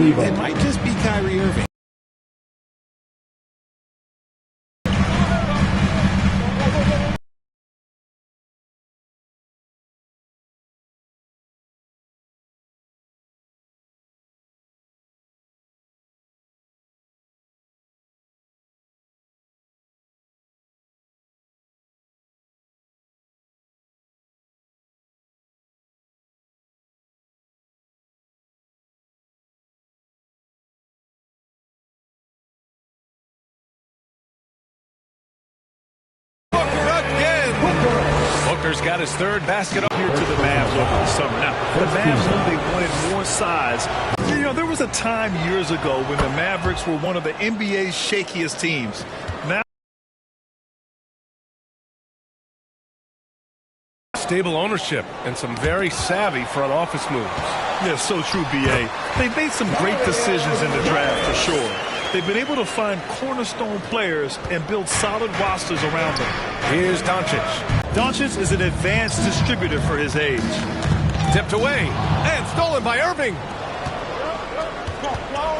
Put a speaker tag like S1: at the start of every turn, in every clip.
S1: It might just be Kyrie Irving.
S2: Booker's got his third basket up here to the Mavs over the summer. Now, the Mavs knew they wanted more size. You know, there was a time years ago when the Mavericks were one of the NBA's shakiest teams. Now,
S3: stable ownership and some very savvy front office moves.
S2: Yeah, so true, B.A. They've made some great decisions in the draft for sure. They've been able to find cornerstone players and build solid rosters around them.
S3: Here's Doncic.
S2: Doncic is an advanced distributor for his age.
S3: Tipped away and stolen by Irving.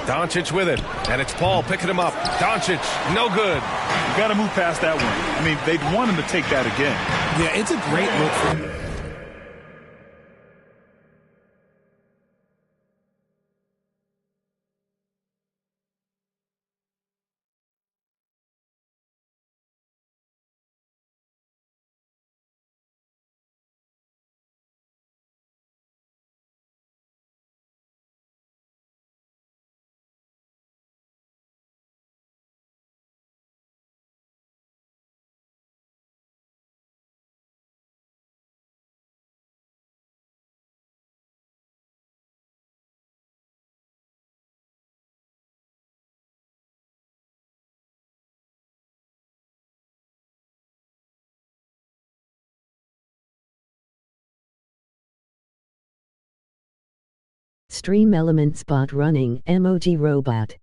S3: Doncic with it, and it's Paul picking him up. Doncic, no good.
S2: You got to move past that one. I mean, they'd want him to take that again.
S1: Yeah, it's a great look for him.
S4: Stream Element Spot Running Emoji Robot.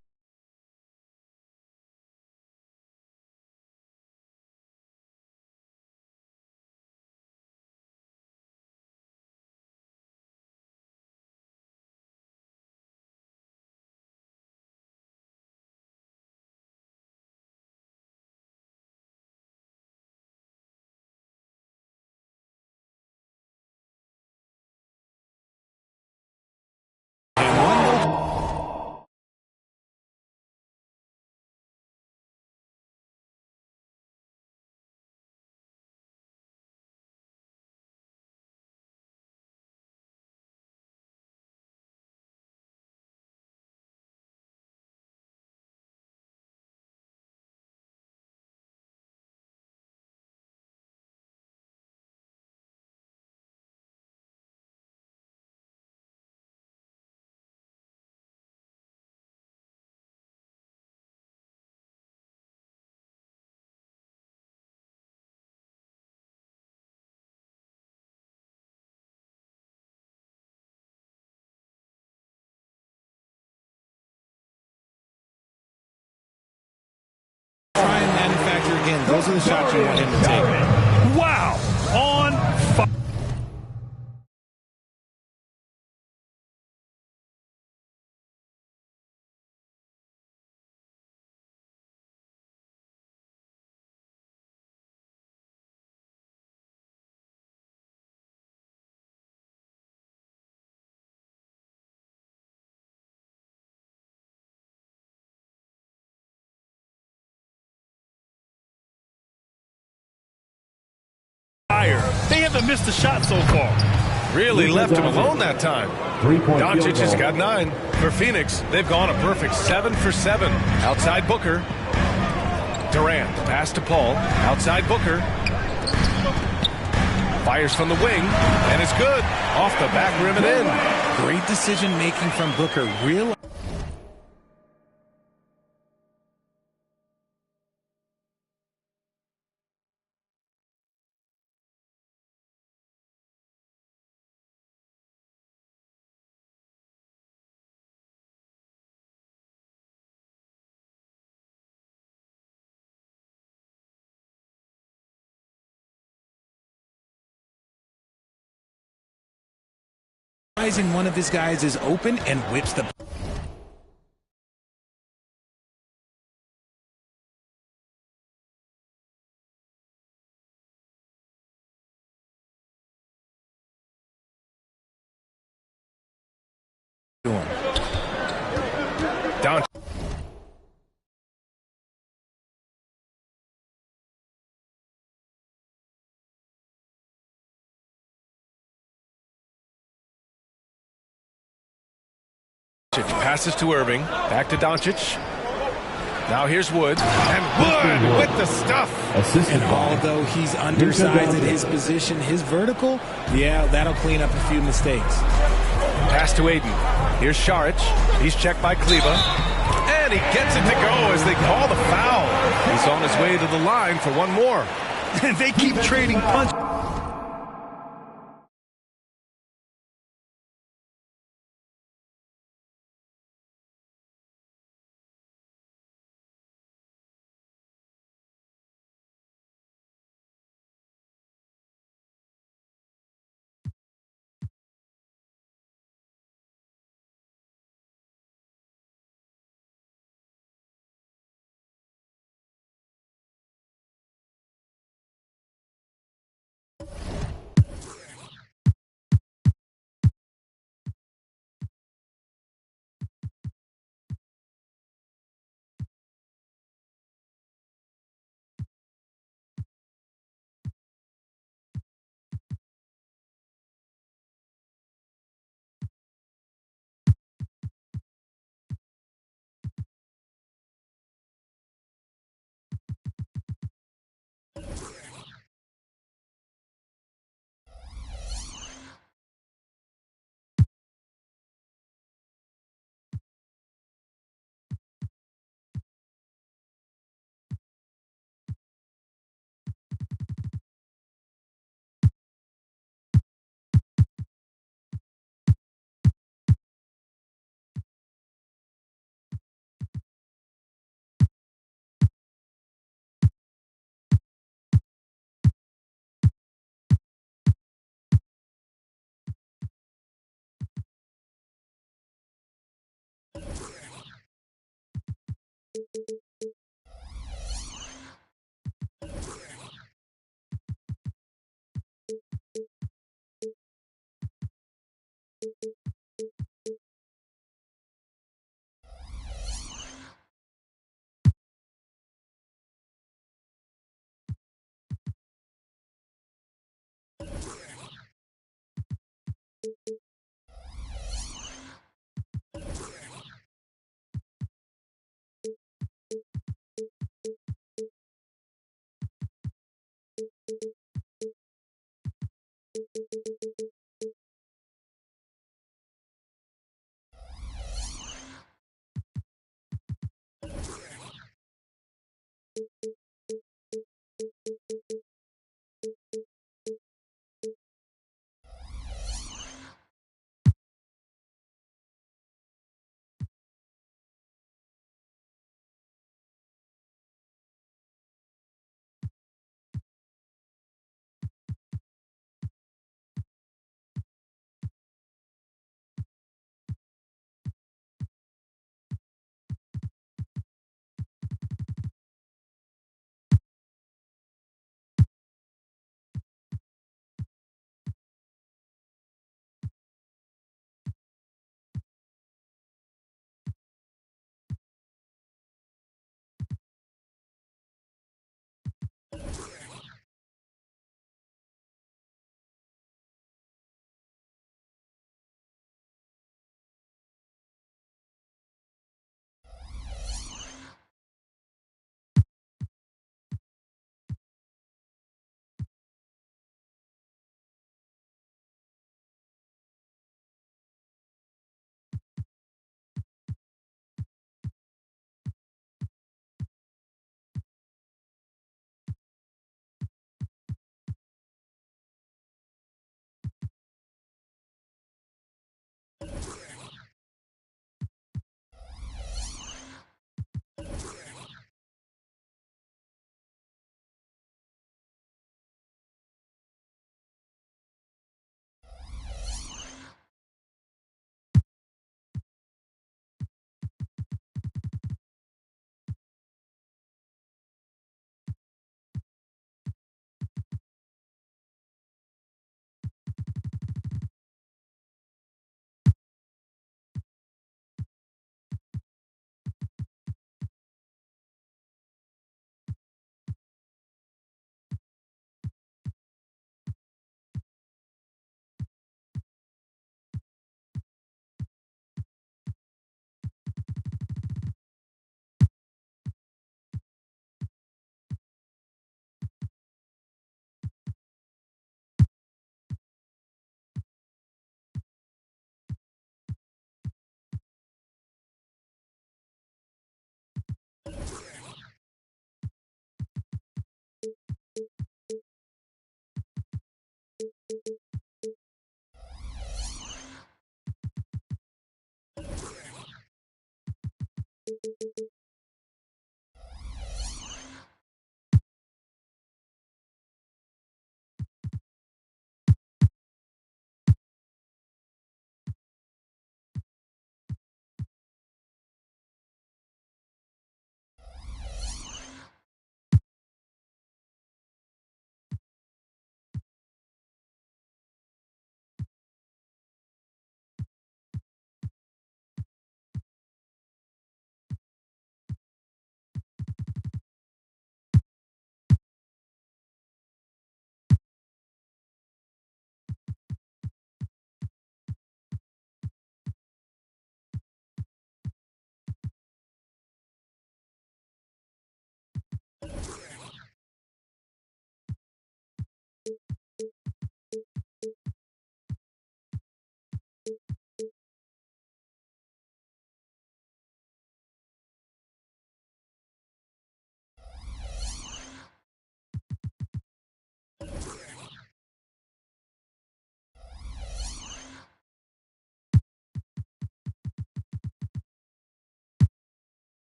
S1: Try and manufacture again. Those are the shots you want him to take.
S2: Wow! On fire. They haven't missed a shot so far.
S3: Really left him alone that time. Doncic has got 9. For Phoenix, they've gone a perfect 7 for 7. Outside Booker. Durant, pass to Paul. Outside Booker. Fires from the wing, and it's good. Off the back rim and in.
S1: Great decision making from Booker. Real. One of his guys is open and whips the
S3: Passes to Irving. Back to Doncic. Now here's Wood. And Wood with the stuff.
S1: And although he's undersized at his position, his vertical, yeah, that'll clean up a few mistakes.
S3: Pass to Aiden. Here's Saric. He's checked by Kleba. And he gets it to go as they call the foul. He's on his way to the line for one more.
S2: They keep trading punches.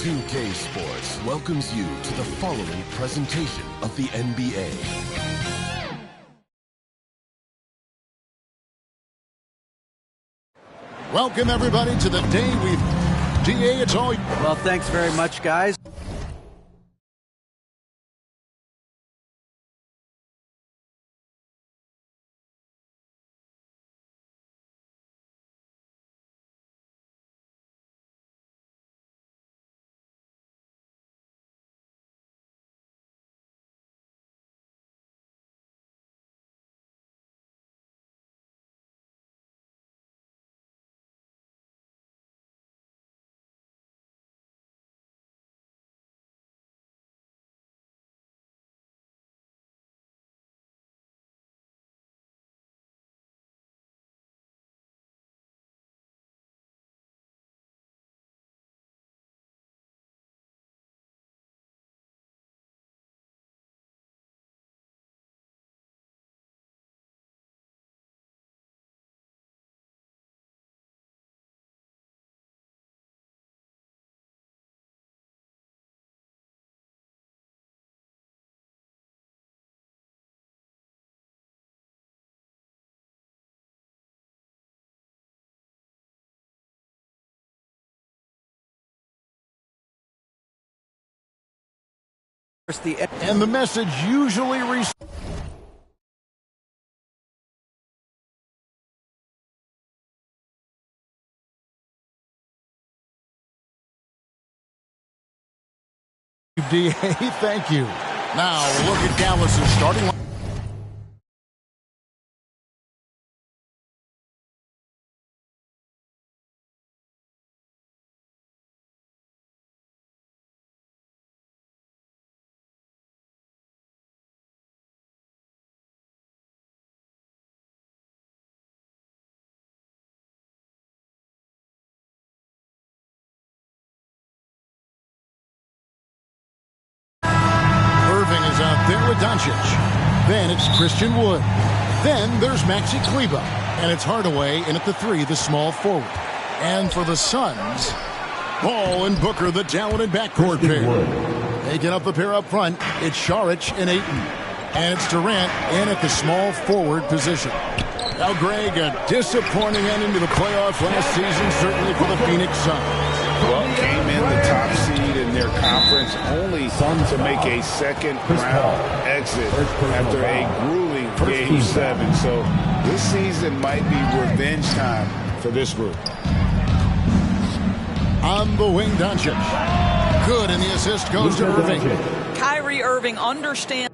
S5: 2K Sports welcomes you to the following presentation of the NBA.
S6: Welcome, everybody, to the day we've... DA, it's all...
S7: Well, thanks very much, guys.
S6: And the message usually reads... DA, thank you. Now, look at Dallas' starting line. Out there with Doncic. Then it's Christian Wood. Then there's Maxi Kleber. And it's Hardaway in at the 3, the small forward. And for the Suns, Ball and Booker, the talented backcourt pair. They get up the pair up front. It's Saric and Ayton. And it's Durant in at the small forward position. Now, Greg, a disappointing ending to the playoffs last season, certainly for the Phoenix Suns.
S8: Well, came in the top seed in their conference, only to make a second-round exit after a grueling Game 7. So this season might be revenge time for this group.
S6: On the wing, Doncic. Good, and the assist goes to Irving.
S9: Kyrie Irving understands.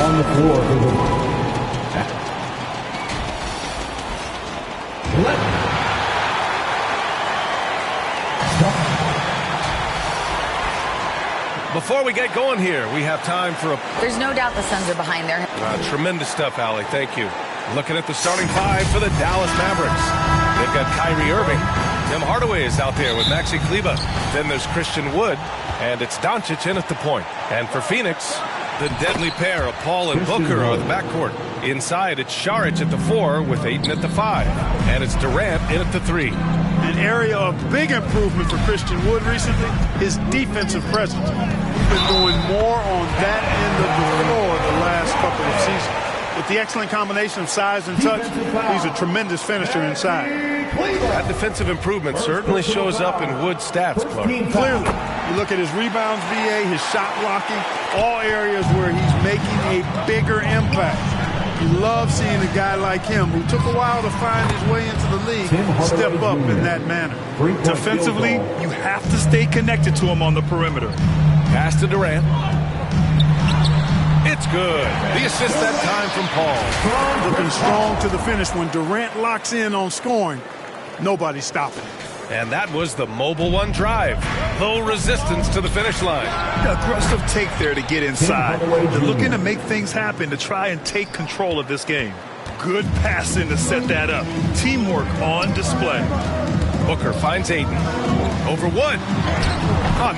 S10: on the floor for the
S3: Before we get going here, we have time for a...
S11: There's no doubt the Suns are behind there.
S3: Tremendous stuff, Allie. Thank you. Looking at the starting five for the Dallas Mavericks. They've got Kyrie Irving. Tim Hardaway is out there with Maxi Kleber. Then there's Christian Wood. And it's Doncic in at the point. And for Phoenix, the deadly pair of Paul and Booker are the backcourt. Inside, it's Šarić at the 4 with Ayton at the 5. And it's Durant in at the 3.
S12: An area of big improvement for Christian Wood recently, his defensive presence. He's been doing more on that end of the floor the last couple of seasons. With the excellent combination of size and touch, he's a tremendous finisher inside.
S3: That defensive improvement certainly shows up in Wood's stats, Clark.
S12: Clearly, you look at his rebounds, VA, his shot blocking, all areas where he's making a bigger impact. You love seeing a guy like him who took a while to find his way into the league step up in that manner.
S2: Defensively, you have to stay connected to him on the perimeter.
S3: Pass to Durant. It's good. The assist that time from Paul.
S12: Looking strong to the finish. When Durant locks in on scoring, nobody's stopping it.
S3: And that was the Mobile One drive. Low resistance to the finish line.
S2: Aggressive take there to get inside. They're looking to make things happen to try and take control of this game. Good passing to set that up. Teamwork on display.
S3: Booker finds Ayton. Over Wood.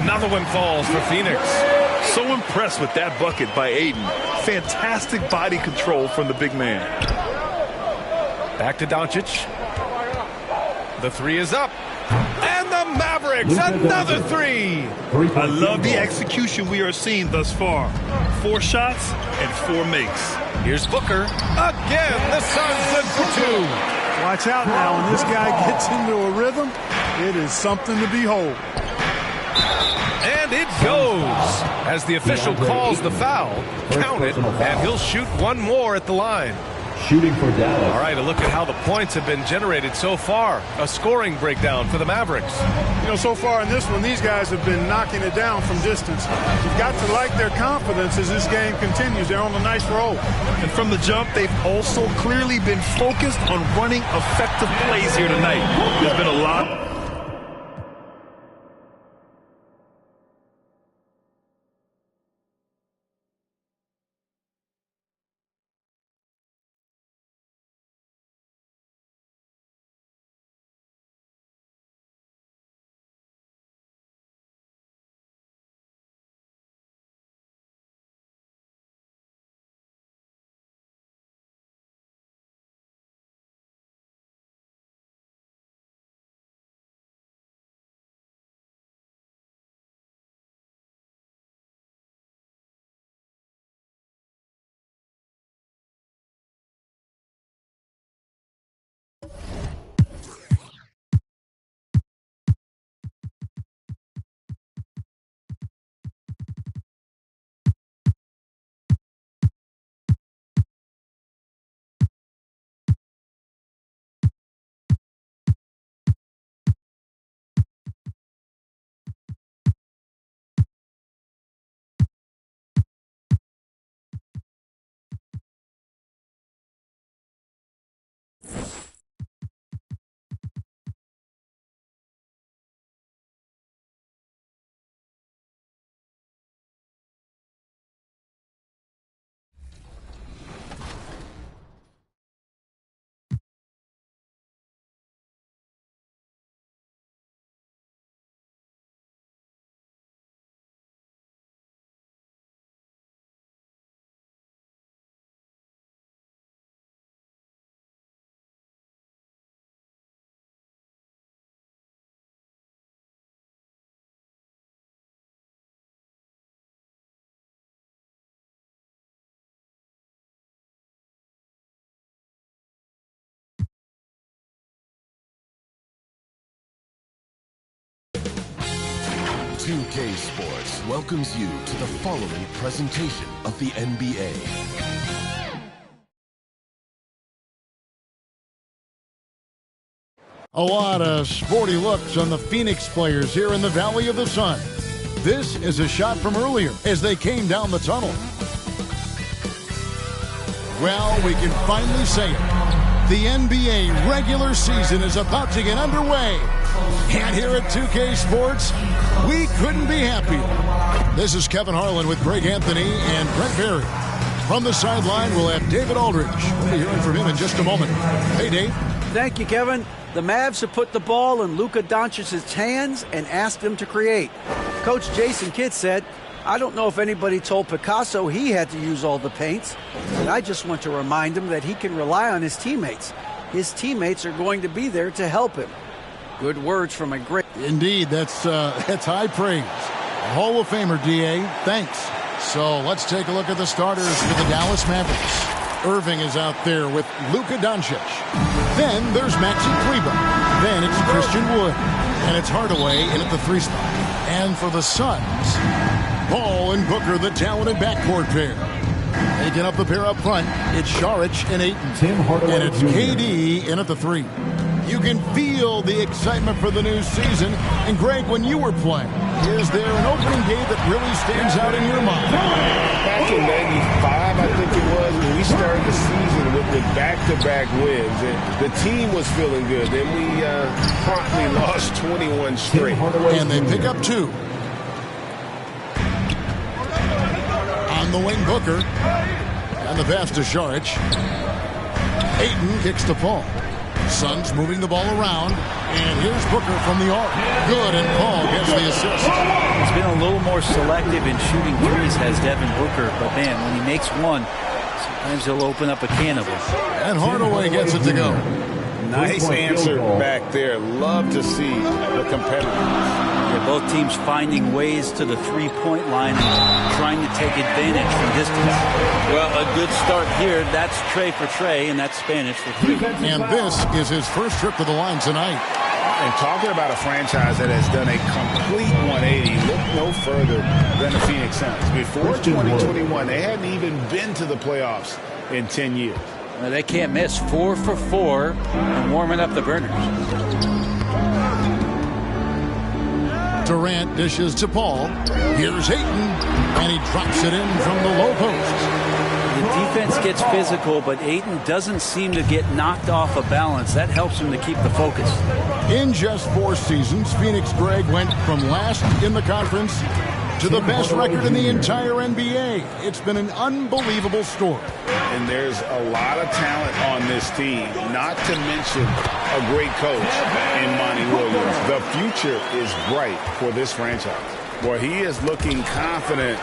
S3: Another one falls for Phoenix.
S2: So impressed with that bucket by Ayton. Fantastic body control from the big man.
S3: Back to Doncic. The 3 is up. And the Mavericks, another 3.
S2: I love the execution we are seeing thus far. 4 shots and 4 makes.
S3: Here's Booker. Again, the Suns in for 2.
S12: Watch out now. When this guy gets into a rhythm, it is something to behold.
S3: And it goes. As the official calls the foul, count it, and he'll shoot one more at the line.
S10: Shooting for Dallas.
S3: All right, a look at how the points have been generated so far. A scoring breakdown for the Mavericks.
S12: You know, so far in this one, these guys have been knocking it down from distance. You've got to like their confidence as this game continues. They're on a nice roll.
S2: And from the jump, they've also clearly been focused on running effective plays here tonight. There's been a lot.
S5: K Sports welcomes you to the following presentation of the NBA.
S6: A lot of sporty looks on the Phoenix players here in the Valley of the Sun. This is a shot from earlier as they came down the tunnel. Well, we can finally say it. The NBA regular season is about to get underway. And here at 2K Sports, we couldn't be happier. This is Kevin Harlan with Greg Anthony and Brent Barry. From the sideline, we'll have David Aldridge. We'll be hearing from him in just a moment. Hey, Dave.
S7: Thank you, Kevin. The Mavs have put the ball in Luka Doncic's hands and asked him to create. Coach Jason Kidd said, I don't know if anybody told Picasso he had to use all the paints, but I just want to remind him that he can rely on his teammates. His teammates are going to be there to help him. Good words from a great...
S6: Indeed, that's high praise. Hall of Famer, D.A., thanks. So let's take a look at the starters for the Dallas Mavericks. Irving is out there with Luka Doncic. Then there's Maxi Kleber. Then it's Christian Wood. And it's Hardaway in at the 3 spot. And for the Suns, Paul and Booker, the talented backcourt pair. Taking up the pair up front, it's Saric and Ayton. And it's KD in at the 3. You can feel the excitement for the new season. And Greg, when you were playing, is there an opening game that really stands out in your mind?
S8: Back in 95, I think it was, when we started the season with the back-to-back wins. And the team was feeling good. Then we promptly lost 21 straight.
S6: And they pick up 2. On the wing, Booker. And the pass to Saric. Ayton kicks to Paul. Suns moving the ball around. And here's Booker from the arc. Good, and Paul gets the assist.
S13: He's been a little more selective in shooting threes, has Devin Booker. But, man, when he makes one, sometimes he'll open up a can of them.
S6: And Hardaway gets it to go.
S8: Nice answer back there. Love to see the competitors.
S13: Yeah, both teams finding ways to the three-point line and trying to take advantage from distance. Well, a good start here. That's Trey for Trey, and that's Spanish for 3.
S6: And this is his first trip to the line tonight.
S8: And talking about a franchise that has done a complete 180, look no further than the Phoenix Suns. Before 2021, they hadn't even been to the playoffs in 10 years.
S13: Well, they can't miss. 4 for 4 and warming up the burners.
S6: Durant dishes to Paul. Here's Ayton, and he drops it in from the low post.
S13: The defense gets physical, but Ayton doesn't seem to get knocked off of balance. That helps him to keep the focus.
S6: In just 4 seasons, Phoenix, Greg, went from last in the conference to the best record in the entire NBA. It's been an unbelievable story.
S8: And there's a lot of talent on this team, not to mention a great coach in Monty Williams. The future is bright for this franchise. Boy, he is looking confident.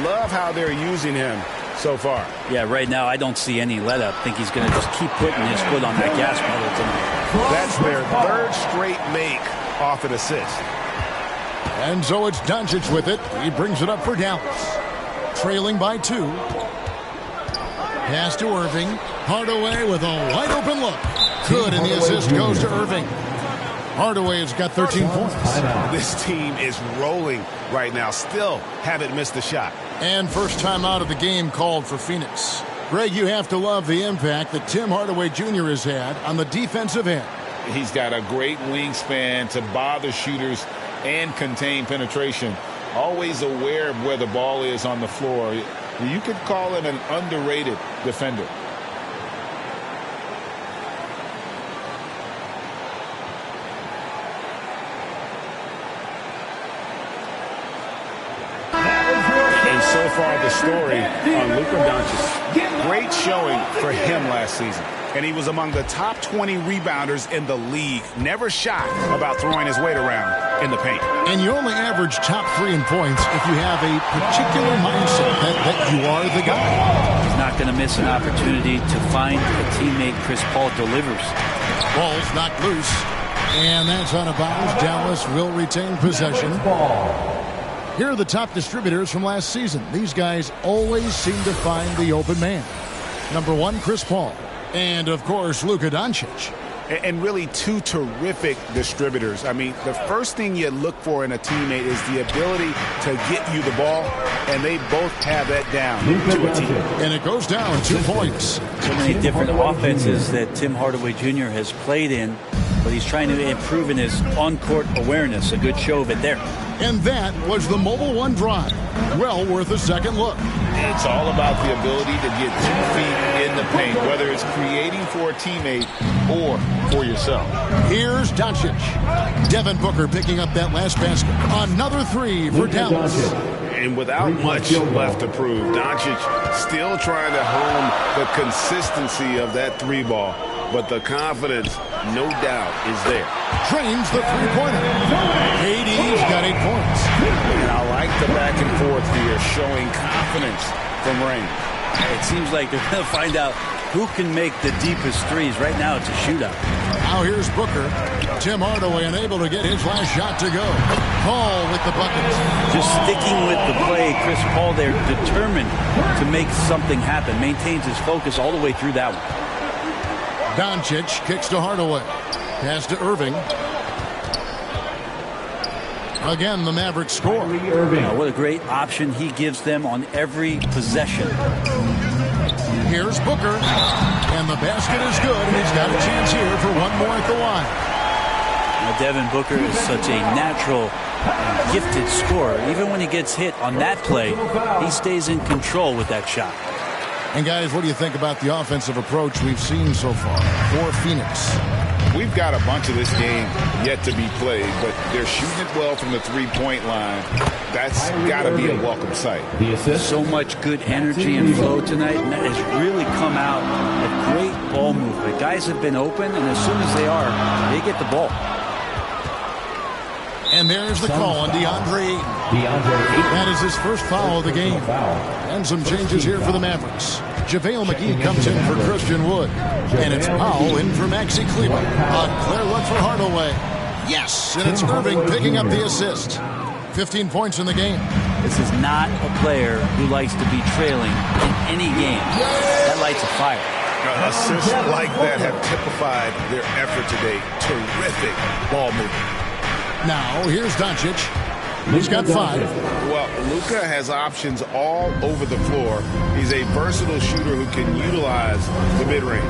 S8: Love how they're using him so far.
S13: Yeah, right now I don't see any let up. I think he's going to just keep putting his foot on that gas pedal tonight.
S8: That's their 3rd straight make off an assist.
S6: And so it's Doncic with it. He brings it up for Dallas. Trailing by 2. Pass to Irving. Hardaway with a wide open look. Good, and the assist goes to Irving. Hardaway has got 13 points.
S8: This team is rolling right now. Still haven't missed a shot.
S6: And first time out of the game called for Phoenix. Greg, you have to love the impact that Tim Hardaway Jr. has had on the defensive end.
S8: He's got a great wingspan to bother shooters and contain penetration. Always aware of where the ball is on the floor. You could call him an underrated defender. And so far the story on Luka Doncic. Great showing for him last season. And he was among the top 20 rebounders in the league. Never shy about throwing his weight around in the paint.
S6: And you only average top 3 in points if you have a particular mindset that you are the guy.
S13: He's not going to miss an opportunity to find a teammate. Chris Paul delivers.
S6: Ball's knocked loose. And that's out of bounds. Dallas will retain possession. Here are the top distributors from last season. These guys always seem to find the open man. Number 1, Chris Paul. And, of course, Luka Doncic.
S8: And really 2 terrific distributors. I mean, the first thing you look for in a teammate is the ability to get you the ball, and they both have that down to a team.
S6: And it goes down 2 points.
S13: So many different offenses that Tim Hardaway Jr. has played in, but he's trying to improve in his on-court awareness. A good show of it there.
S6: And that was the Mobile One drive. Well worth a second look.
S8: It's all about the ability to get 2 feet in the paint, whether it's creating for a teammate or for yourself.
S6: Here's Doncic. Devin Booker picking up that last basket. Another 3 for Dallas.
S8: And without much left to prove, Doncic still trying to hone the consistency of that 3 ball. But the confidence, no doubt, is there.
S6: Drains the three-pointer. KD's got 8 points.
S8: And I like the back and forth here, showing confidence from Rain.
S13: It seems like they're going to find out who can make the deepest threes. Right now, it's a shootout.
S6: Now here's Booker. Tim Hardaway unable to get his last shot to go. Paul with the buckets.
S13: Just sticking with the play. Chris Paul there, determined to make something happen. Maintains his focus all the way through that one.
S6: Doncic kicks to Hardaway. Pass to Irving. Again, the Mavericks score.
S13: What a great option he gives them on every possession.
S6: Here's Booker. And the basket is good. And he's got a chance here for one more at the line.
S13: Now, Devin Booker is such a natural, gifted scorer. Even when he gets hit on that play, he stays in control with that shot.
S6: And guys, what do you think about the offensive approach we've seen so far for Phoenix?
S8: We've got a bunch of this game yet to be played, but they're shooting it well from the three-point line. That's got to be a welcome sight.
S13: So much good energy and flow tonight, and that has really come out of great ball movement. Guys have been open, and as soon as they are, they get the ball.
S6: And there's the call on DeAndre Ayton. That is his first foul of the game. And some changes here for the Mavericks. JaVale McGee comes in for Christian Wood. And it's Powell in for Maxi Kleber. A clear look for Hardaway. Yes, and it's Irving picking up the assist. 15 points in the game.
S13: This is not a player who likes to be trailing in any game. That lights a fire.
S8: Assists like that have typified their effort today. Terrific ball movement.
S6: Now, here's Doncic. He's got 5.
S8: Well, Luka has options all over the floor. He's a versatile shooter who can utilize the mid-range.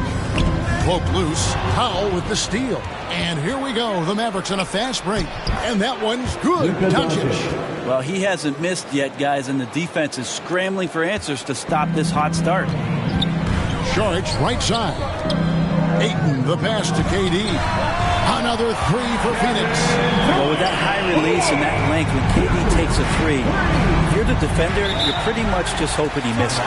S6: Cloak loose. Powell with the steal. And here we go. The Mavericks on a fast break. And that one's good. Doncic.
S13: Well, he hasn't missed yet, guys, and the defense is scrambling for answers to stop this hot start.
S6: Saric, right side. Ayton, the pass to KD. Another 3 for Phoenix.
S13: Well, with that high release and that length, when KD takes a 3, if you're the defender, you're pretty much just hoping he misses.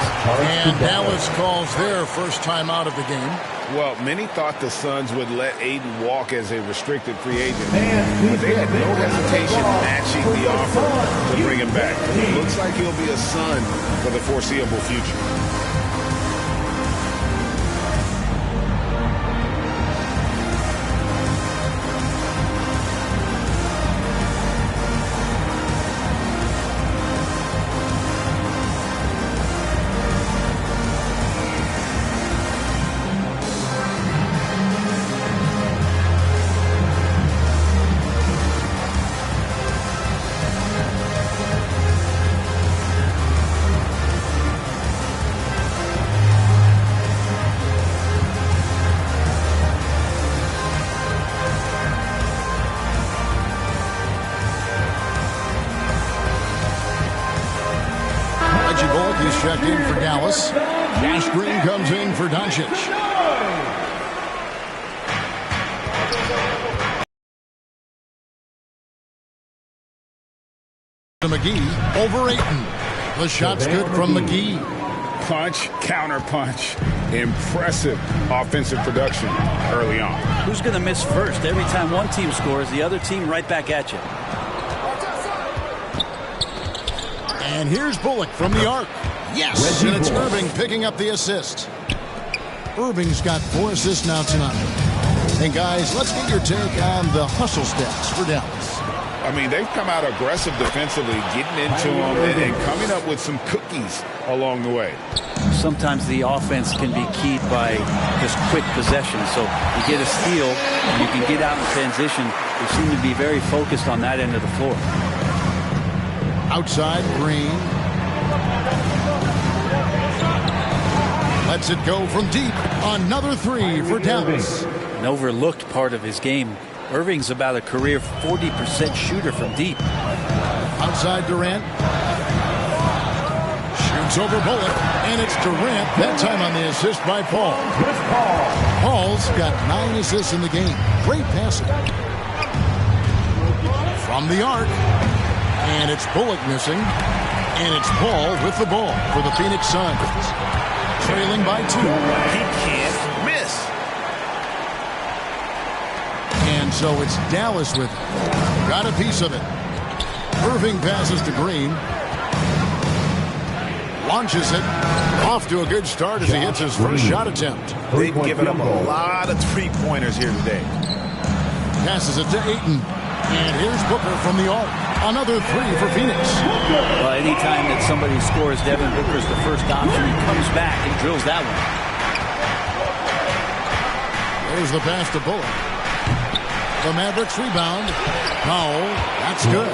S6: And Dallas calls their first time out of the game.
S8: Well, many thought the Suns would let Ayton walk as a restricted free agent. But they had no hesitation matching the offer to bring him back. It looks like he'll be a Sun for the foreseeable future.
S6: Checked in for Dallas. Josh Green comes in for Doncic. McGee over Ayton. The shot's good from McGee.
S8: Punch, counter punch. Impressive offensive production early on.
S13: Who's going to miss first? Every time one team scores, the other team right back at you.
S6: And here's Bullock from the arc. Yes, and it's Irving picking up the assist. Irving's got 4 assists now tonight. And guys, let's get your take on the hustle stats for Dallas.
S8: I mean, they've come out aggressive defensively, getting into them and coming up with some cookies along the way.
S13: Sometimes the offense can be keyed by just quick possession. So you get a steal, and you can get out in transition. They seem to be very focused on that end of the floor.
S6: Outside, Green. Lets it go from deep. Another 3 for Dallas.
S13: An overlooked part of his game. Irving's about a career 40% shooter from deep.
S6: inside Durant. Shoots over Bullock, and it's Durant, that time on the assist by Paul. Paul's got 9 assists in the game. Great passing. From the arc, and it's Bullock missing, and it's Paul with the ball for the Phoenix Suns. Trailing by 2.
S2: He can't miss.
S6: And so it's Dallas with it. Got a piece of it. Irving passes to Green. Launches it. Off to a good start as he hits his first shot attempt.
S8: They've given up a lot of three-pointers here today.
S6: Passes it to Ayton. And here's Booker from the arc. Another 3 for Phoenix.
S13: Well, anytime that somebody scores, Devin Booker's the first option. He comes back and drills that one.
S6: There's the pass to Bullock. The Mavericks rebound. Powell, that's good.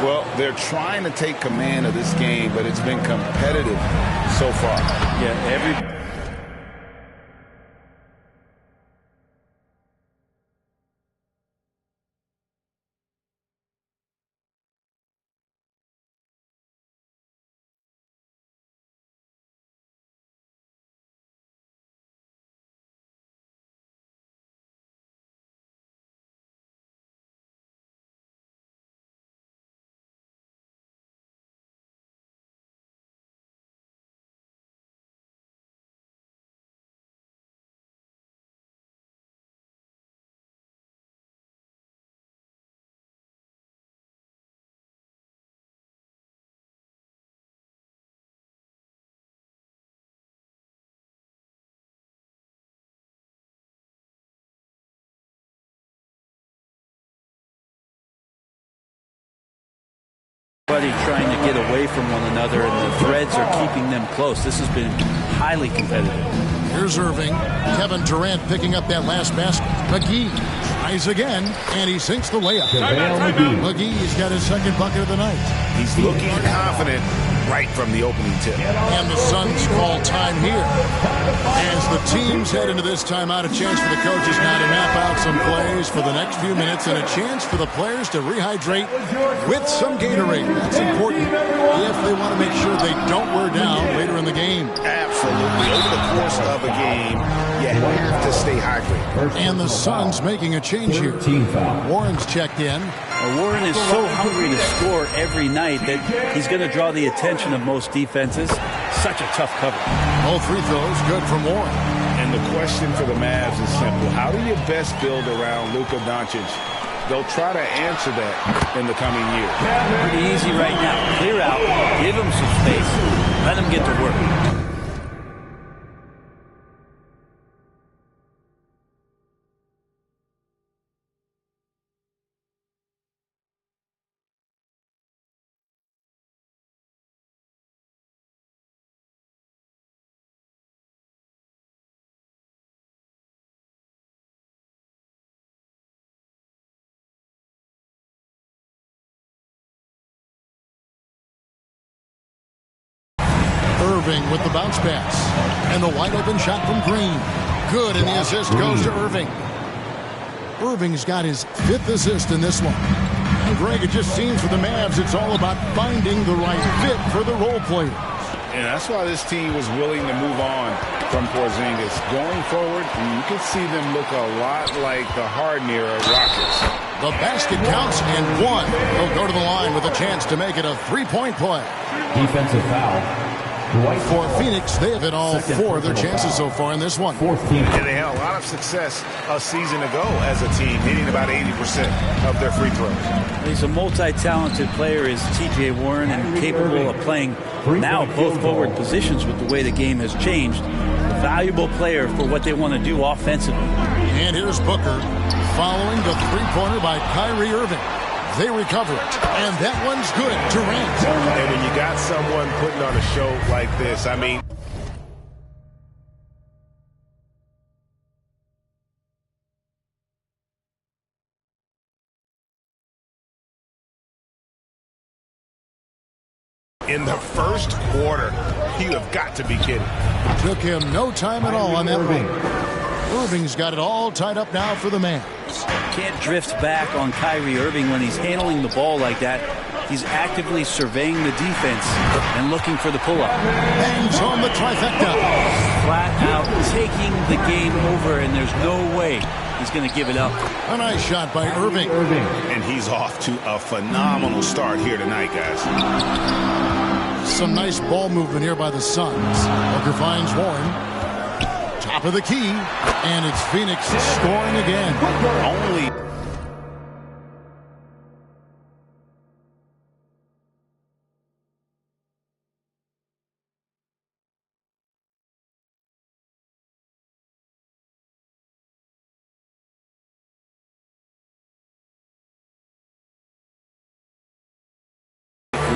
S8: Well, they're trying to take command of this game, but it's been competitive so far.
S13: Yeah, everybody trying to get away from one another, and the threads are keeping them close. This has been highly competitive.
S6: Here's Irving. Kevin Durant picking up that last basket. McGee tries again, and he sinks the layup. McGee's got his second bucket of the night.
S8: He's looking confident right from the opening tip.
S6: And the Suns call time here. As the teams head into this timeout, a chance for the coaches now to map out some plays for the next few minutes, and a chance for the players to rehydrate with some Gatorade. That's important if they want to make sure they don't wear down later in the game.
S8: Absolutely. Over the course of a game, you have to stay hydrated.
S6: And the Suns making a change here. Warren's checked in.
S13: Warren is so hungry to score every night that he's going to draw the attention of most defenses. Such a tough cover.
S6: Both free throws good from Warren.
S8: And the question for the Mavs is simple. How do you best build around Luka Doncic? They'll try to answer that in the coming year.
S13: Pretty easy right now. Clear out, give him some space, let him get to work.
S6: Irving with the bounce pass. And the wide open shot from Green. Good, and the assist goes to Irving. Irving's got his 5th assist in this one. And Greg, it just seems for the Mavs, it's all about finding the right fit for the role players.
S8: And that's why this team was willing to move on from Porzingis. Going forward, you can see them look a lot like the Harden-era Rockets.
S6: The basket counts, and one. He'll go to the line with a chance to make it a three-point play.
S10: Defensive foul.
S6: For Phoenix, they have hit all 4 of their chances so far in this one.
S8: And they had a lot of success a season ago as a team, hitting about 80% of their free throws.
S13: He's a multi-talented player, is T.J. Warren, and capable of playing now both forward positions with the way the game has changed. A valuable player for what they want to do offensively.
S6: And here's Booker following the three-pointer by Kyrie Irving. They recover it, and that one's good. Durant.
S8: And when you got someone putting on a show like this, I mean, in the first quarter, you have got to be kidding.
S6: Took him no time at all on that one. Irving's got it all tied up now for the man. Mavericks.
S13: Can't drift back on Kyrie Irving when he's handling the ball like that. He's actively surveying the defense and looking for the pull-up.
S6: Bangs on the trifecta.
S13: Flat out taking the game over, and there's no way he's going to give it up.
S6: A nice shot by Irving.
S8: And he's off to a phenomenal start here tonight, guys.
S6: Some nice ball movement here by the Suns. Booker finds Warren. Top of the key. And it's Phoenix scoring again.
S8: Only...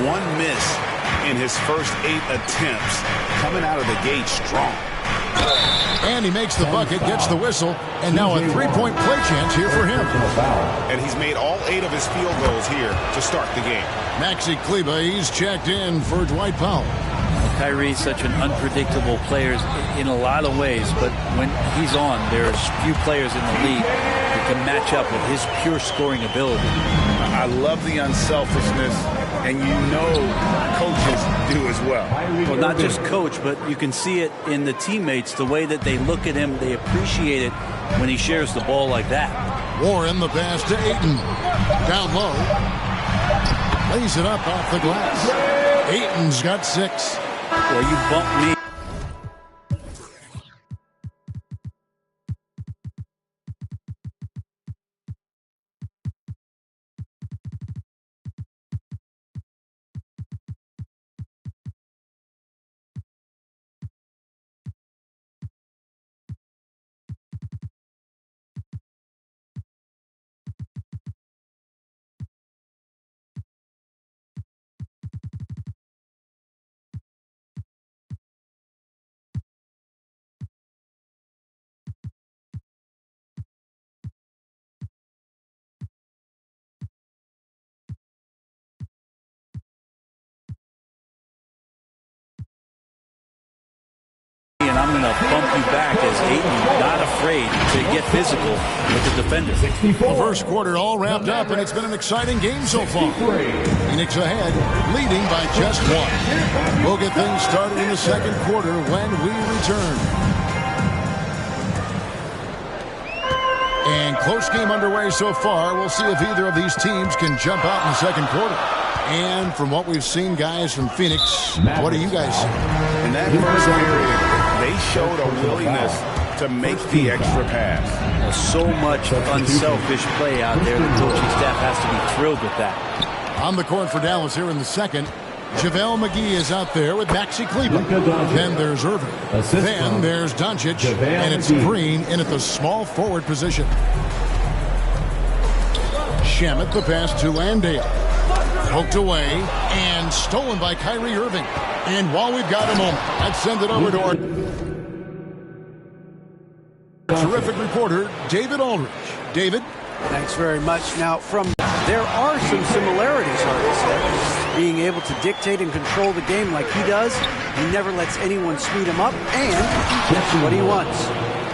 S8: one miss in his first 8 attempts, coming out of the gate strong.
S6: And he makes the bucket, gets the whistle, and now a three-point play chance here for him.
S8: And he's made all 8 of his field goals here to start the game.
S6: Maxi Kleber, he's checked in for Dwight Powell.
S13: Kyrie's such an unpredictable player in a lot of ways, but when he's on, there's few players in the league that can match up with his pure scoring ability.
S8: I love the unselfishness, and you know coaches do as well.
S13: Well, not just coach, but you can see it in the teammates, the way that they look at him, they appreciate it when he shares the ball like that.
S6: Warren, the pass to Ayton. Down low. Lays it up off the glass. Ayton's got 6.
S13: Well, you bumped me. And I'm going to bump you back as Ayton not afraid to get physical with the defender.
S6: The first quarter all wrapped up, and it's been an exciting game so far. Phoenix ahead, leading by just 1. We'll get things started in the second quarter when we return. And close game underway so far. We'll see if either of these teams can jump out in the second quarter. And from what we've seen, guys, from Phoenix, what do you guys see?
S8: In that first period, they showed a willingness to make the extra pass.
S13: So much unselfish play out there. The coaching staff has to be thrilled with that.
S6: On the court for Dallas here in the second, JaVale McGee is out there with Maxi Kleber. Then there's Irving. Then there's Doncic. And it's Green in at the small forward position. Shamet, the pass to Landale. Poked away and stolen by Kyrie Irving. And while we've got a moment, let's send it over to our terrific reporter, David Aldridge. David?
S7: Thanks very much. Now, there are some similarities, Hardy said. Being able to dictate and control the game like he does. He never lets anyone speed him up, and he gets what he wants.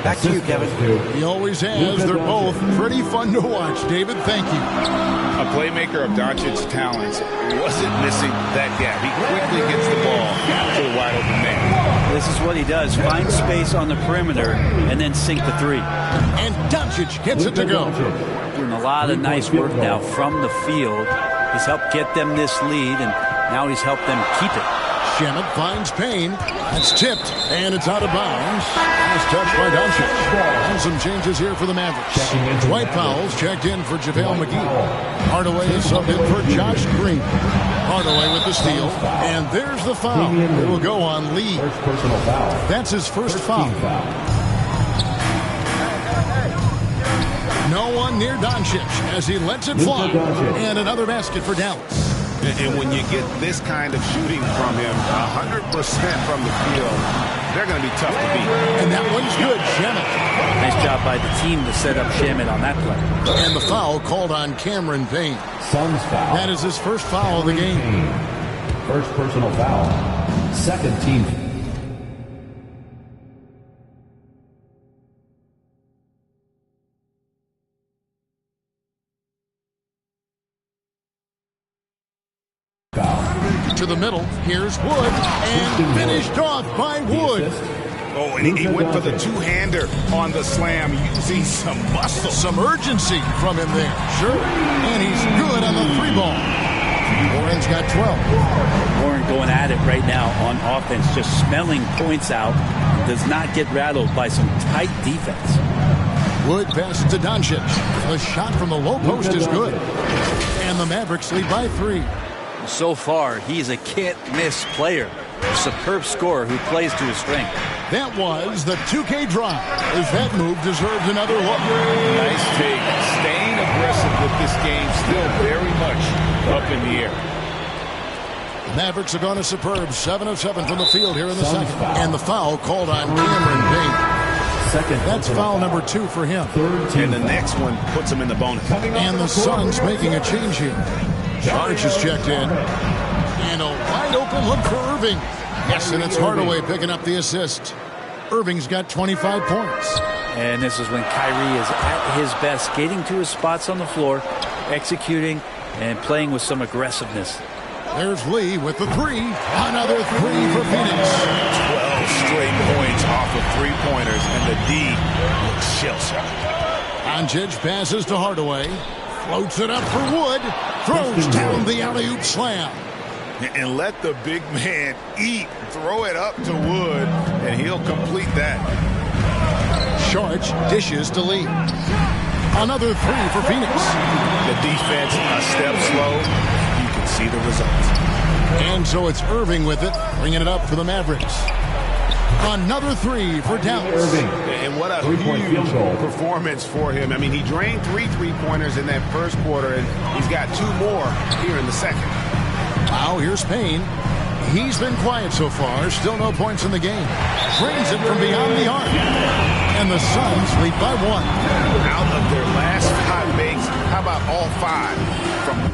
S7: Back to you, Kevin.
S6: He always has. They're both pretty fun to watch. David, thank you.
S8: A playmaker of Doncic's talents wasn't missing that gap. He quickly gets the ball to the wide open man.
S13: This is what he does. Find space on the perimeter and then sink the 3.
S6: And Doncic gets it to go.
S13: Doing a lot of nice work now from the field. He's helped get them this lead, and now he's helped them keep it.
S6: Shamet finds Payne. It's tipped, and it's out of bounds. Nice touch by Doncic. And some changes here for the Mavericks. Dwight Powell's checked in for JaVale McGee. Hardaway is subbed in for Josh Green. Hardaway with the steal, and there's the foul. It will go on Lee. That's his first foul. No one near Doncic as he lets it fly. And another basket for Dallas.
S8: And when you get this kind of shooting from him, 100% from the field, they're going to be tough to beat.
S6: And that one's good, Shamet.
S13: Nice job by the team to set up Shamet on that play.
S6: And the foul called on Cameron Payne.
S10: Suns foul.
S6: That is his first foul of the game.
S10: First personal foul. Second team
S6: to the middle. Here's Wood, and finished off by Wood.
S8: Oh, and he went for the two-hander on the slam, using some muscle.
S6: Some urgency from him there. Sure. And he's good on the 3-ball. Warren's got 12.
S13: Warren going at it right now on offense, just smelling points out. Does not get rattled by some tight defense.
S6: Wood passes to Doncic. The shot from the low post is good. And the Mavericks lead by 3.
S13: So far, he's a can't-miss player. A superb scorer who plays to his strength.
S6: That was the 2K drive, as that move deserves another look.
S8: Nice take. Staying aggressive with this game, still very much up in the air.
S6: The Mavericks have gone a superb 7 of 7 from the field here in the second. And the foul called on Cameron Payne. That's foul number 2 for him.
S8: And the next one puts him in the bonus.
S6: And the Suns making a change here. George is checked in. And a wide open look for Irving. Yes, and it's Hardaway picking up the assist. Irving's got 25 points.
S13: And this is when Kyrie is at his best, getting to his spots on the floor, executing, and playing with some aggressiveness.
S6: There's Lee with the 3. Another 3 for Phoenix.
S8: 12 straight points off of three-pointers, and the D looks shell-shocked.
S6: Doncic passes to Hardaway. Floats it up for Wood. Throws down the alley-oop slam.
S8: And let the big man eat. Throw it up to Wood, and he'll complete that.
S6: Short dishes to Lee. Another 3 for Phoenix.
S8: The defense a step slow. You can see the results.
S6: And so it's Irving with it, bringing it up for the Mavericks. Another 3 for Dallas.
S10: Irving.
S8: And what a huge performance for him. I mean, he drained 3 three-pointers in that first quarter, and he's got 2 more here in the second.
S6: Now here's Payne. He's been quiet so far. Still no points in the game. Drains it from beyond the arc. And the Suns lead by 1.
S8: Out of their last 5 makes, how about all 5 from